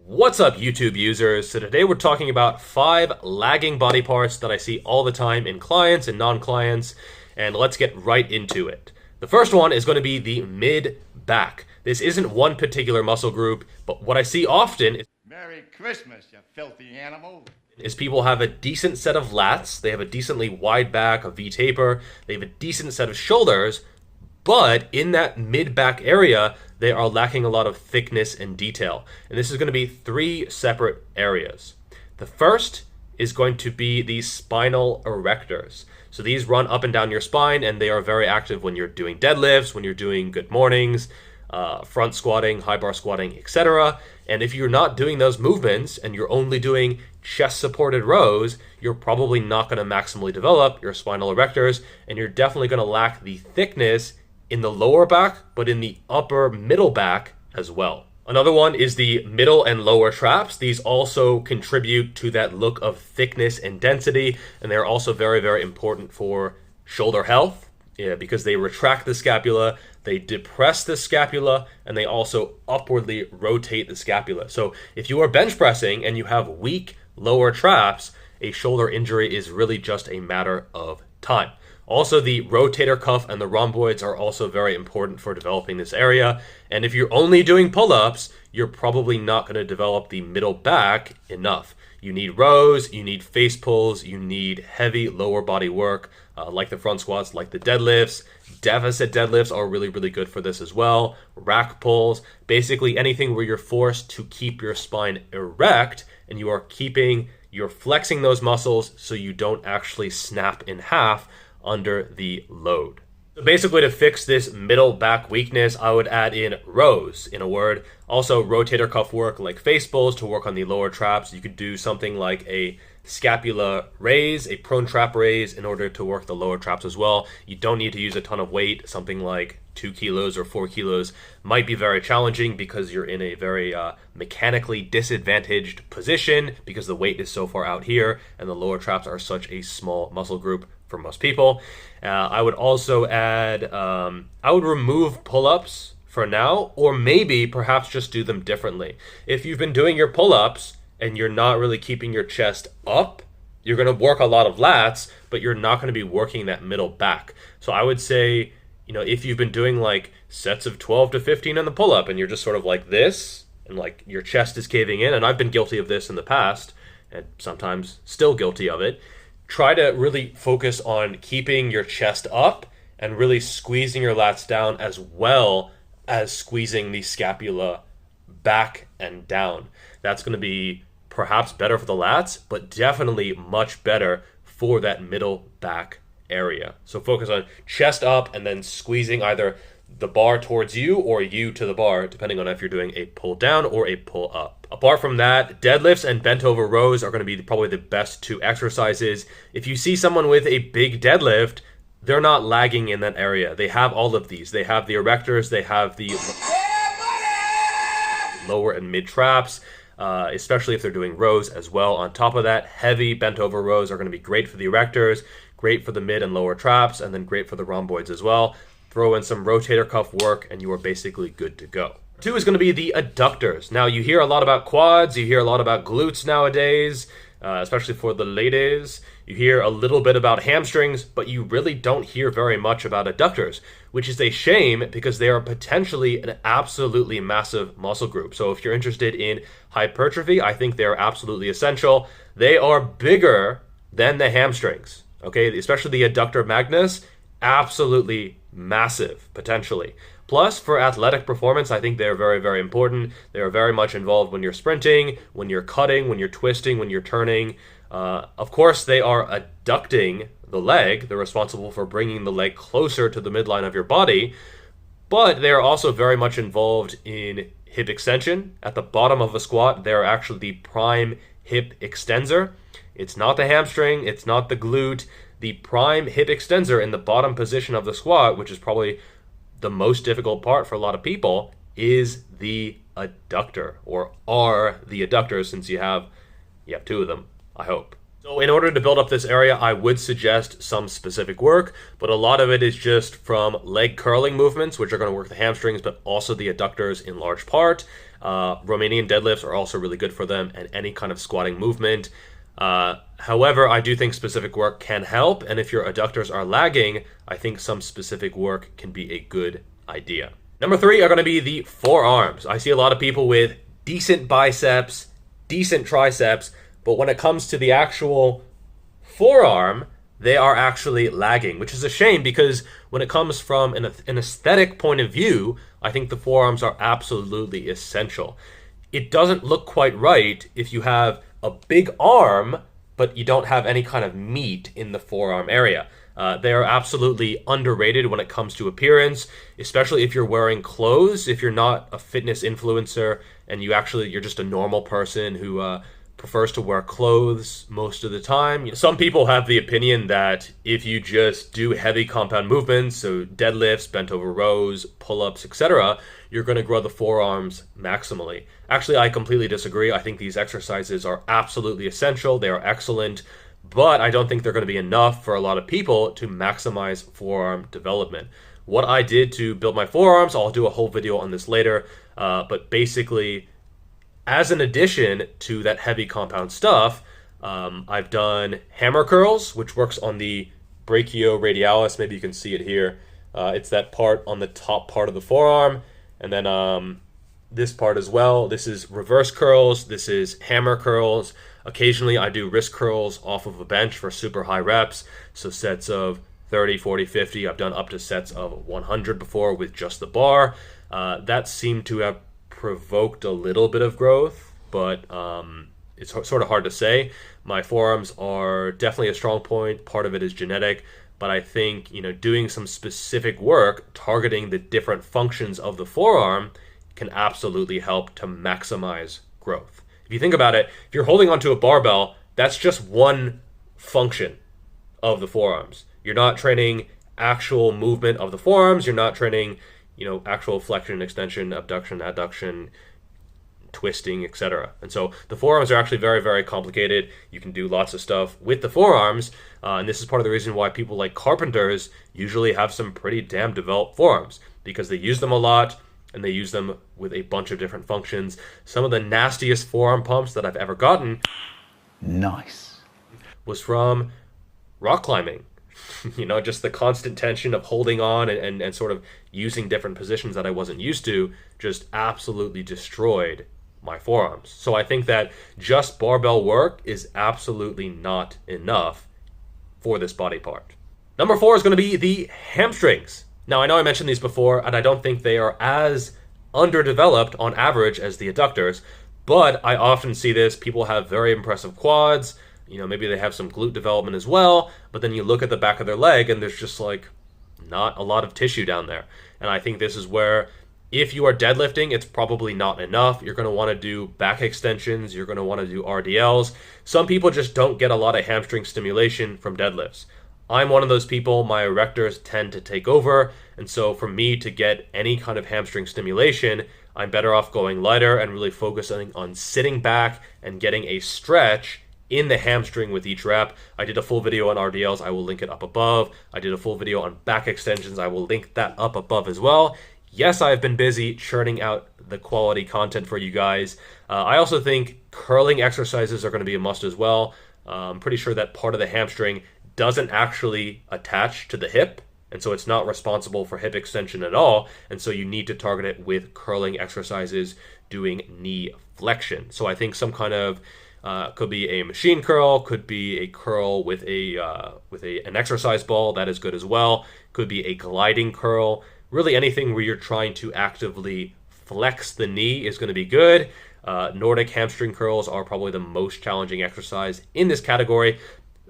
What's up, YouTube users? So today we're talking about 5 lagging body parts that I see all the time in clients and non-clients, and let's get right into it. The first one is going to be the mid-back. This isn't one particular muscle group, but what I see often is Merry Christmas, you filthy animal. People have a decent set of lats, they have a decently wide back, a V-taper, they have a decent set of shoulders, but in that mid-back area, they are lacking a lot of thickness and detail. And this is going to be 3 separate areas. The first is going to be the spinal erectors. So these run up and down your spine, and they are very active when you're doing deadlifts, when you're doing good mornings, front squatting, high bar squatting, etc. And if you're not doing those movements and you're only doing chest supported rows, you're probably not going to maximally develop your spinal erectors, and you're definitely going to lack the thickness in the lower back, but in the upper middle back as well. Another one is the middle and lower traps. These also contribute to that look of thickness and density, and they're also very, very important for shoulder health, because they retract the scapula, they depress the scapula, and they also upwardly rotate the scapula. So if you are bench pressing and you have weak lower traps, a shoulder injury is really just a matter of time. Also, the rotator cuff and the rhomboids are also very important for developing this area. And if you're only doing pull-ups, you're probably not going to develop the middle back enough. You need rows, you need face pulls, you need heavy lower body work, like the front squats, like the deadlifts. Deficit deadlifts are really, really good for this as well. Rack pulls, basically anything where you're forced to keep your spine erect and you're flexing those muscles so you don't actually snap in half under the load. So basically, to fix this middle back weakness, I would add in rows, in a word. Also, rotator cuff work like face pulls to work on the lower traps. You could do something like a scapula raise, a prone trap raise, in order to work the lower traps as well. You don't need to use a ton of weight. Something like 2 kilos or 4 kilos might be very challenging because you're in a very mechanically disadvantaged position because the weight is so far out here and the lower traps are such a small muscle group for most people. I would also add, I would remove pull-ups for now, or maybe perhaps just do them differently. If you've been doing your pull-ups and you're not really keeping your chest up, you're going to work a lot of lats, but you're not going to be working that middle back. So I would say, if you've been doing like sets of 12 to 15 on the pull-up and you're just sort of like this, and like your chest is caving in, and I've been guilty of this in the past, and sometimes still guilty of it, try to really focus on keeping your chest up and really squeezing your lats down as well as squeezing the scapula back and down. That's going to be perhaps better for the lats, but definitely much better for that middle back area. So focus on chest up and then squeezing either the bar towards you or you to the bar, depending on if you're doing a pull down or a pull up. Apart from that, deadlifts and bent over rows are going to be probably the best 2 exercises. If you see someone with a big deadlift, they're not lagging in that area. They have all of these. They have the erectors, they have the lower and mid traps, especially if they're doing rows as well. On top of that, heavy bent over rows are going to be great for the erectors, great for the mid and lower traps, and then great for the rhomboids as well. Throw in some rotator cuff work and you are basically good to go. 2 is going to be the adductors. Now, you hear a lot about quads, you hear a lot about glutes nowadays, especially for the ladies. You hear a little bit about hamstrings, but you really don't hear very much about adductors, which is a shame because they are potentially an absolutely massive muscle group. So if you're interested in hypertrophy, I think they're absolutely essential. They are bigger than the hamstrings, okay? Especially the adductor magnus, absolutely massive, potentially. Plus, for athletic performance, I think they're very, very important. They are very much involved when you're sprinting, when you're cutting, when you're twisting, when you're turning. Of course, they are adducting the leg. They're responsible for bringing the leg closer to the midline of your body. But they're also very much involved in hip extension. At the bottom of a squat, they're actually the prime hip extensor. It's not the hamstring. It's not the glute. The prime hip extensor in the bottom position of the squat, which is probably the most difficult part for a lot of people, is the adductor, or are the adductors, since you have 2 of them, I hope. So in order to build up this area, I would suggest some specific work, but a lot of it is just from leg curling movements, which are going to work the hamstrings, but also the adductors in large part. Romanian deadlifts are also really good for them, and any kind of squatting movement. However, I do think specific work can help, and if your adductors are lagging, I think some specific work can be a good idea. Number 3 are going to be the forearms. I see a lot of people with decent biceps, decent triceps, but when it comes to the actual forearm, they are actually lagging, which is a shame because when it comes from an aesthetic point of view, I think the forearms are absolutely essential. It doesn't look quite right if you have a big arm, but you don't have any kind of meat in the forearm area. They are absolutely underrated when it comes to appearance, especially if you're wearing clothes. If you're not a fitness influencer and you're just a normal person who prefers to wear clothes most of the time. Some people have the opinion that if you just do heavy compound movements, so deadlifts, bent over rows, pull-ups, etc., you're going to grow the forearms maximally. Actually, I completely disagree. I think these exercises are absolutely essential. They are excellent, but I don't think they're going to be enough for a lot of people to maximize forearm development. What I did to build my forearms, I'll do a whole video on this later, but basically, as an addition to that heavy compound stuff, I've done hammer curls, which works on the brachioradialis. Maybe you can see it here. It's that part on the top part of the forearm. And then this part as well. This is reverse curls. This is hammer curls. Occasionally, I do wrist curls off of a bench for super high reps. So sets of 30, 40, 50. I've done up to sets of 100 before with just the bar. That seemed to have provoked a little bit of growth, but it's sort of hard to say. My forearms are definitely a strong point. Part of it is genetic, but I think doing some specific work targeting the different functions of the forearm can absolutely help to maximize growth. If you think about it, if you're holding onto a barbell, that's just one function of the forearms. You're not training actual movement of the forearms. You're not training actual flexion, extension, abduction, adduction, twisting, etc. And so the forearms are actually very, very complicated. You can do lots of stuff with the forearms, and this is part of the reason why people like carpenters usually have some pretty damn developed forearms, because they use them a lot, and they use them with a bunch of different functions. Some of the nastiest forearm pumps that I've ever gotten was from rock climbing. Just the constant tension of holding on and sort of using different positions that I wasn't used to just absolutely destroyed my forearms. So I think that just barbell work is absolutely not enough for this body part. Number 4 is going to be the hamstrings. Now, I know I mentioned these before, and I don't think they are as underdeveloped on average as the adductors, but I often see this. People have very impressive quads. Maybe they have some glute development as well, but then you look at the back of their leg and there's just not a lot of tissue down there. And I think this is where, if you are deadlifting, it's probably not enough. You're going to want to do back extensions. You're going to want to do RDLs. Some people just don't get a lot of hamstring stimulation from deadlifts. I'm one of those people. My erectors tend to take over. And so for me to get any kind of hamstring stimulation, I'm better off going lighter and really focusing on sitting back and getting a stretch in the hamstring with each rep. I did a full video on RDLs. I will link it up above. I did a full video on back extensions. I will link that up above as well. Yes, I've been busy churning out the quality content for you guys. I also think curling exercises are going to be a must as well. I'm pretty sure that part of the hamstring doesn't actually attach to the hip, and so it's not responsible for hip extension at all, and so you need to target it with curling exercises, doing knee flexion. So I think some kind of could be a machine curl, could be a curl with an exercise ball. That is good as well. Could be a gliding curl. Really anything where you're trying to actively flex the knee is going to be good. Nordic hamstring curls are probably the most challenging exercise in this category.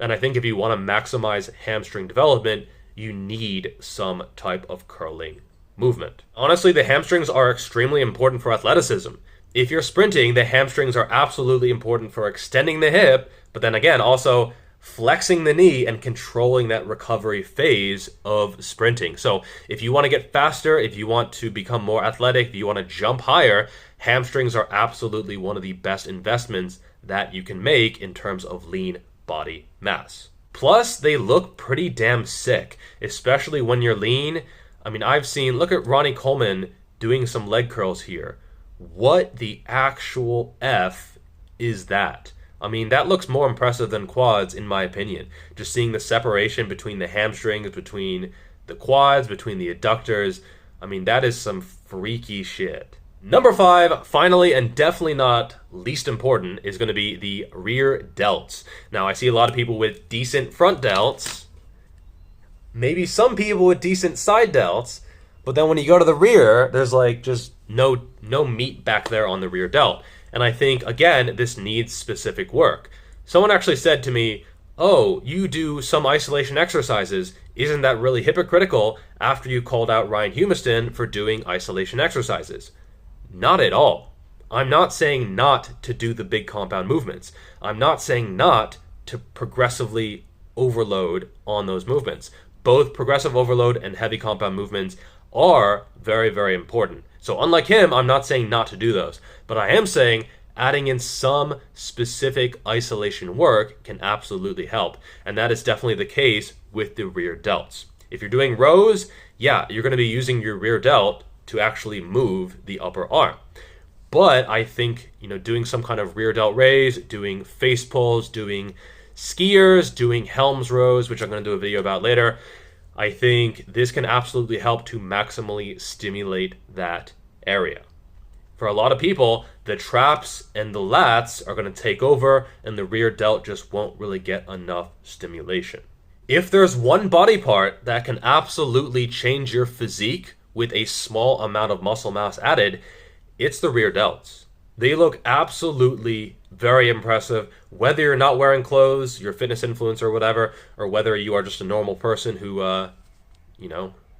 And I think if you want to maximize hamstring development, you need some type of curling movement. Honestly, the hamstrings are extremely important for athleticism. If you're sprinting, the hamstrings are absolutely important for extending the hip, but then again, also flexing the knee and controlling that recovery phase of sprinting. So if you want to get faster, if you want to become more athletic, if you want to jump higher, hamstrings are absolutely one of the best investments that you can make in terms of lean body mass. Plus, they look pretty damn sick, especially when you're lean. I mean, look at Ronnie Coleman doing some leg curls here. what the actual F is that? I mean, that looks more impressive than quads, in my opinion. Just seeing the separation between the hamstrings, between the quads, between the adductors. I mean, that is some freaky shit. Number 5, finally, and definitely not least important, is going to be the rear delts. Now, I see a lot of people with decent front delts, maybe some people with decent side delts, but then when you go to the rear, there's like just no meat back there on the rear delt. And I think, again, this needs specific work. Someone actually said to me, oh, you do some isolation exercises. Isn't that really hypocritical after you called out Ryan Humiston for doing isolation exercises? Not at all. I'm not saying not to do the big compound movements. I'm not saying not to progressively overload on those movements. Both progressive overload and heavy compound movements are very, very important. So unlike him, I'm not saying not to do those, but I am saying adding in some specific isolation work can absolutely help. And that is definitely the case with the rear delts. If you're doing rows, yeah, you're going to be using your rear delt to actually move the upper arm. But I think, doing some kind of rear delt raise, doing face pulls, doing skiers, doing Helms rows, which I'm going to do a video about later, I think this can absolutely help to maximally stimulate that area. For a lot of people, the traps and the lats are going to take over and the rear delt just won't really get enough stimulation. If there's one body part that can absolutely change your physique with a small amount of muscle mass added, it's the rear delts. They look absolutely very impressive, whether you're not wearing clothes, you're a fitness influencer or whatever, or whether you are just a normal person who,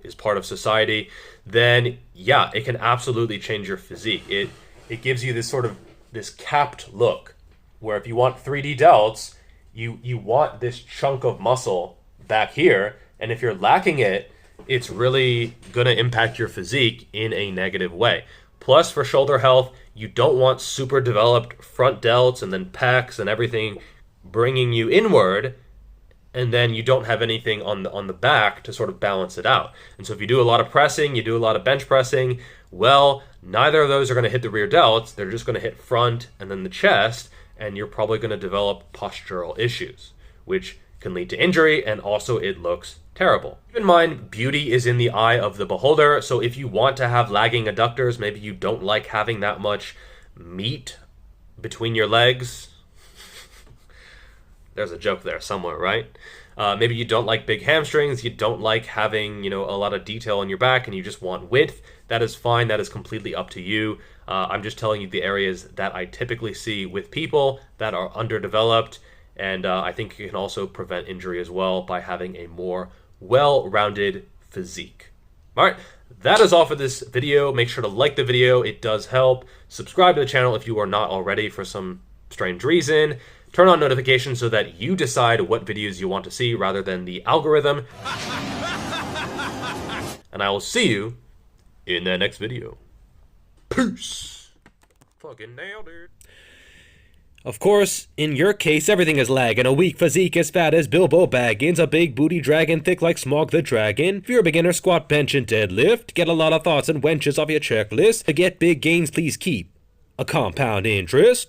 is part of society, then yeah, it can absolutely change your physique. It gives you this capped look, where if you want 3D delts, you want this chunk of muscle back here, and if you're lacking it, it's really going to impact your physique in a negative way. Plus, for shoulder health, you don't want super developed front delts and then pecs and everything bringing you inward, and then you don't have anything on the back to sort of balance it out. And so if you do a lot of pressing, you do a lot of bench pressing, well, neither of those are going to hit the rear delts. They're just going to hit front and then the chest, and you're probably going to develop postural issues, which can lead to injury, and also it looks terrible. Keep in mind, beauty is in the eye of the beholder, so if you want to have lagging adductors, maybe you don't like having that much meat between your legs. There's a joke there somewhere, right? Maybe you don't like big hamstrings, you don't like having, a lot of detail on your back, and you just want width. That is fine, that is completely up to you. I'm just telling you the areas that I typically see with people that are underdeveloped, and I think it can also prevent injury as well by having a more well-rounded physique. All right, that is all for this video. Make sure to like the video, it does help. Subscribe to the channel if you are not already for some strange reason. Turn on notifications so that you decide what videos you want to see rather than the algorithm. And I will see you in the next video. Peace. Fucking nailed it. Of course, in your case, everything is lag, and a weak physique as fat as Bilbo Baggins, a big booty dragon thick like Smog the Dragon. If you're a beginner, squat, bench, and deadlift. Get a lot of thoughts and wenches off your checklist. To get big gains, please keep a compound interest.